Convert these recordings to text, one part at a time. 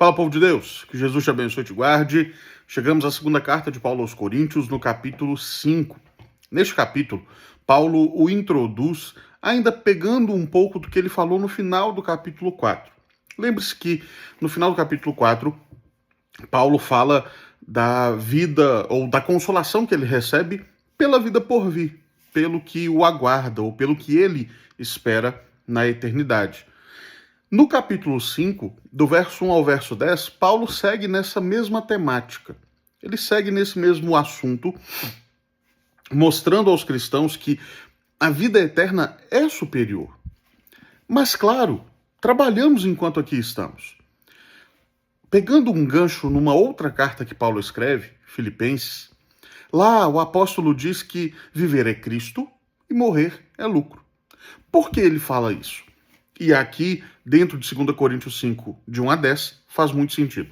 Fala, povo de Deus, que Jesus te abençoe e te guarde. Chegamos à segunda carta de Paulo aos Coríntios, no capítulo 5. Neste capítulo, Paulo o introduz, ainda pegando um pouco do que ele falou no final do capítulo 4. Lembre-se que no final do capítulo 4, Paulo fala da vida ou da consolação que ele recebe pela vida por vir, pelo que o aguarda ou pelo que ele espera na eternidade. No capítulo 5, do verso 1 ao verso 10, Paulo segue nessa mesma temática. Ele segue nesse mesmo assunto, mostrando aos cristãos que a vida eterna é superior. Mas, claro, trabalhamos enquanto aqui estamos. Pegando um gancho numa outra carta que Paulo escreve, Filipenses, lá o apóstolo diz que viver é Cristo e morrer é lucro. Por que ele fala isso? E aqui, dentro de 2 Coríntios 5, de 1 a 10, faz muito sentido.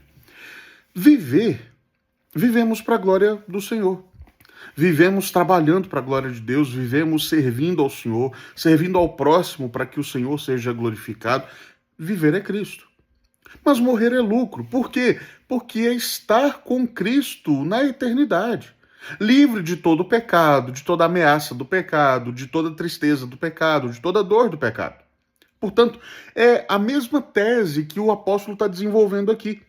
Vivemos para a glória do Senhor. Vivemos trabalhando para a glória de Deus, vivemos servindo ao Senhor, servindo ao próximo para que o Senhor seja glorificado. Viver é Cristo. Mas morrer é lucro. Por quê? Porque é estar com Cristo na eternidade. Livre de todo o pecado, de toda ameaça do pecado, de toda tristeza do pecado, de toda dor do pecado. Portanto, é a mesma tese que o apóstolo está desenvolvendo aqui.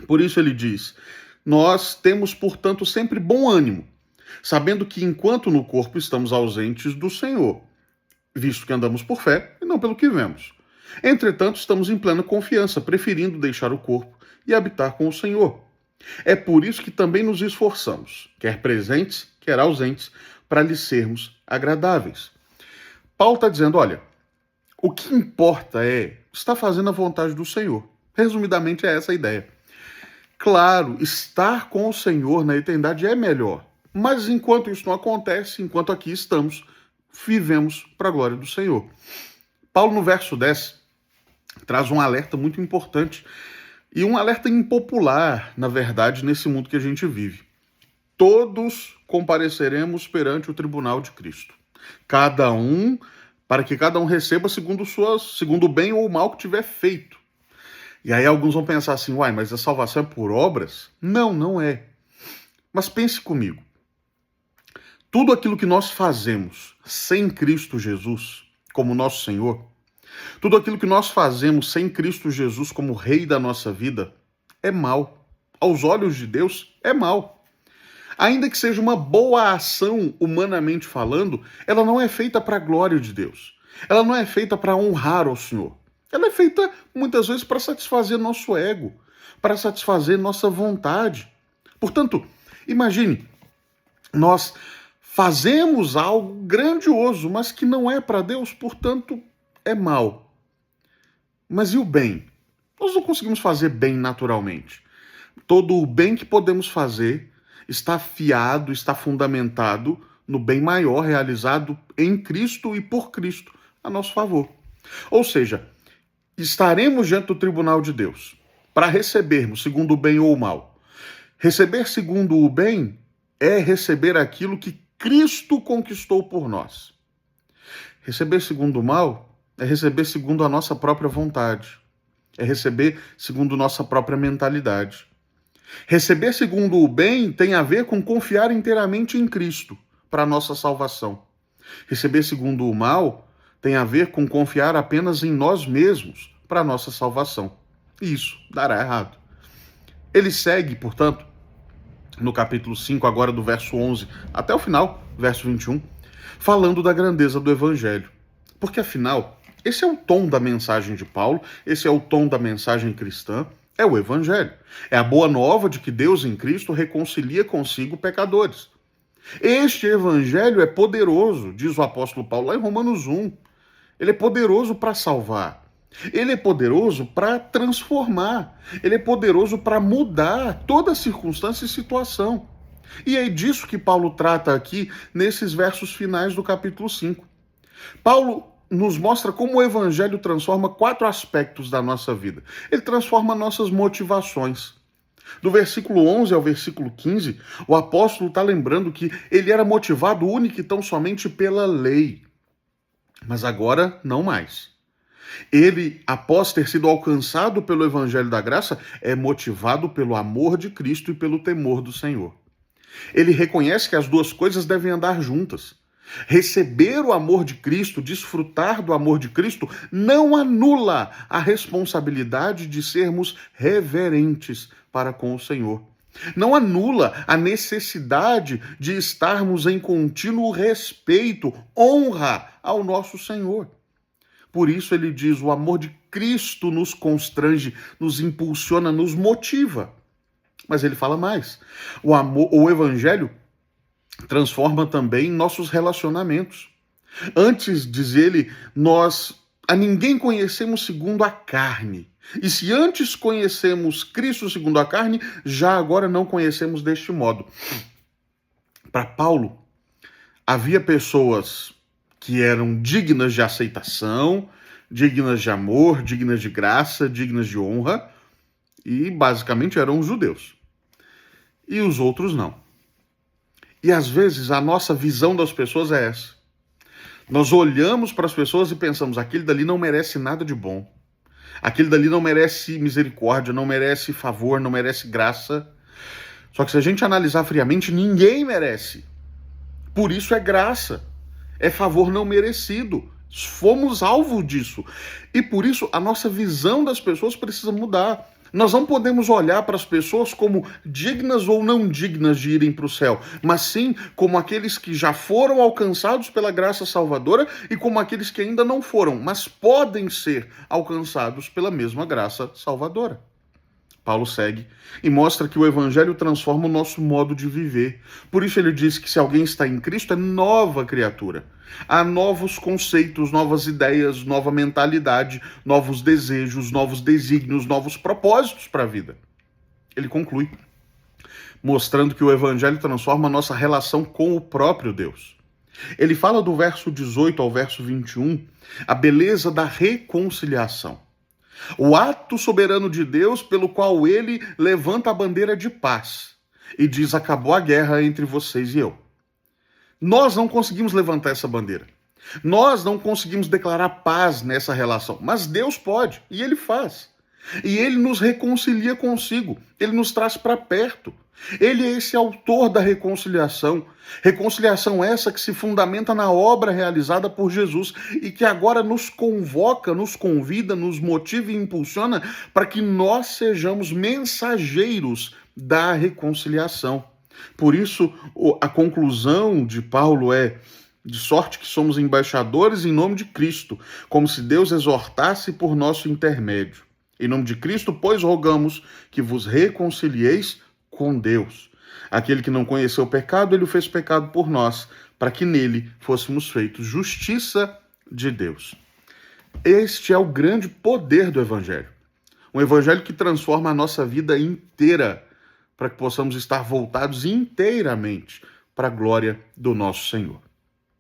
Por isso ele diz: nós temos, portanto, sempre bom ânimo, sabendo que enquanto no corpo estamos ausentes do Senhor, visto que andamos por fé e não pelo que vemos. Entretanto, estamos em plena confiança, preferindo deixar o corpo e habitar com o Senhor. É por isso que também nos esforçamos, quer presentes, quer ausentes, para lhe sermos agradáveis. Paulo está dizendo, olha, o que importa é estar fazendo a vontade do Senhor. Resumidamente, é essa a ideia. Claro, estar com o Senhor na eternidade é melhor. Mas enquanto isso não acontece, enquanto aqui estamos, vivemos para a glória do Senhor. Paulo, no verso 10, traz um alerta muito importante. E um alerta impopular, na verdade, nesse mundo que a gente vive. Todos compareceremos perante o tribunal de Cristo. Para que cada um receba segundo o bem ou o mal que tiver feito. E aí alguns vão pensar assim, uai, mas a salvação é por obras? Não, não é. Mas pense comigo. Tudo aquilo que nós fazemos sem Cristo Jesus como nosso Senhor, tudo aquilo que nós fazemos sem Cristo Jesus como Rei da nossa vida, é mal. Aos olhos de Deus, é mal. Ainda que seja uma boa ação, humanamente falando, ela não é feita para a glória de Deus. Ela não é feita para honrar ao Senhor. Ela é feita, muitas vezes, para satisfazer nosso ego, para satisfazer nossa vontade. Portanto, imagine, nós fazemos algo grandioso, mas que não é para Deus, portanto, é mal. Mas e o bem? Nós não conseguimos fazer bem naturalmente. Todo o bem que podemos fazer está fiado, está fundamentado no bem maior realizado em Cristo e por Cristo a nosso favor. Ou seja, estaremos diante do tribunal de Deus para recebermos segundo o bem ou o mal. Receber segundo o bem é receber aquilo que Cristo conquistou por nós. Receber segundo o mal é receber segundo a nossa própria vontade. É receber segundo nossa própria mentalidade. Receber segundo o bem tem a ver com confiar inteiramente em Cristo para a nossa salvação. Receber segundo o mal tem a ver com confiar apenas em nós mesmos para a nossa salvação. E isso dará errado. Ele segue, portanto, no capítulo 5, agora do verso 11 até o final, verso 21, falando da grandeza do Evangelho. Porque, afinal, esse é o tom da mensagem de Paulo, esse é o tom da mensagem cristã, é o Evangelho. É a boa nova de que Deus em Cristo reconcilia consigo pecadores. Este Evangelho é poderoso, diz o apóstolo Paulo lá em Romanos 1. Ele é poderoso para salvar. Ele é poderoso para transformar. Ele é poderoso para mudar toda circunstância e situação. E é disso que Paulo trata aqui nesses versos finais do capítulo 5. Paulo nos mostra como o Evangelho transforma 4 aspectos da nossa vida. Ele transforma nossas motivações. Do versículo 11 ao versículo 15, o apóstolo está lembrando que ele era motivado única e tão somente pela lei. Mas agora, não mais. Ele, após ter sido alcançado pelo Evangelho da Graça, é motivado pelo amor de Cristo e pelo temor do Senhor. Ele reconhece que as duas coisas devem andar juntas. Receber o amor de Cristo, desfrutar do amor de Cristo, não anula a responsabilidade de sermos reverentes para com o Senhor. Não anula a necessidade de estarmos em contínuo respeito, honra ao nosso Senhor. Por isso ele diz: o amor de Cristo nos constrange, nos impulsiona, nos motiva. Mas ele fala mais. O Evangelho transforma também nossos relacionamentos. Antes, diz ele, nós a ninguém conhecemos segundo a carne. E se antes conhecemos Cristo segundo a carne, já agora não conhecemos deste modo. Para Paulo, havia pessoas que eram dignas de aceitação, dignas de amor, dignas de graça, dignas de honra, e basicamente eram os judeus. E os outros não. E às vezes a nossa visão das pessoas é essa. Nós olhamos para as pessoas e pensamos: aquele dali não merece nada de bom. Aquele dali não merece misericórdia, não merece favor, não merece graça. Só que se a gente analisar friamente, ninguém merece. Por isso é graça. É favor não merecido. Fomos alvo disso. E por isso a nossa visão das pessoas precisa mudar. Nós não podemos olhar para as pessoas como dignas ou não dignas de irem para o céu, mas sim como aqueles que já foram alcançados pela graça salvadora e como aqueles que ainda não foram, mas podem ser alcançados pela mesma graça salvadora. Paulo segue e mostra que o Evangelho transforma o nosso modo de viver. Por isso ele diz que se alguém está em Cristo é nova criatura. Há novos conceitos, novas ideias, nova mentalidade, novos desejos, novos desígnios, novos propósitos para a vida. Ele conclui, mostrando que o Evangelho transforma a nossa relação com o próprio Deus. Ele fala do verso 18 ao verso 21, a beleza da reconciliação. O ato soberano de Deus pelo qual ele levanta a bandeira de paz e diz: acabou a guerra entre vocês e eu. Nós não conseguimos levantar essa bandeira. Nós não conseguimos declarar paz nessa relação, mas Deus pode, e ele faz. E ele nos reconcilia consigo, ele nos traz para perto. Ele é esse autor da reconciliação. Reconciliação essa que se fundamenta na obra realizada por Jesus e que agora nos convoca, nos convida, nos motiva e impulsiona para que nós sejamos mensageiros da reconciliação. Por isso, a conclusão de Paulo é: de sorte que somos embaixadores em nome de Cristo, como se Deus exortasse por nosso intermédio. Em nome de Cristo, pois, rogamos que vos reconcilieis com Deus. Aquele que não conheceu o pecado, ele o fez pecado por nós, para que nele fôssemos feitos justiça de Deus. Este é o grande poder do Evangelho. Um Evangelho que transforma a nossa vida inteira, para que possamos estar voltados inteiramente para a glória do nosso Senhor.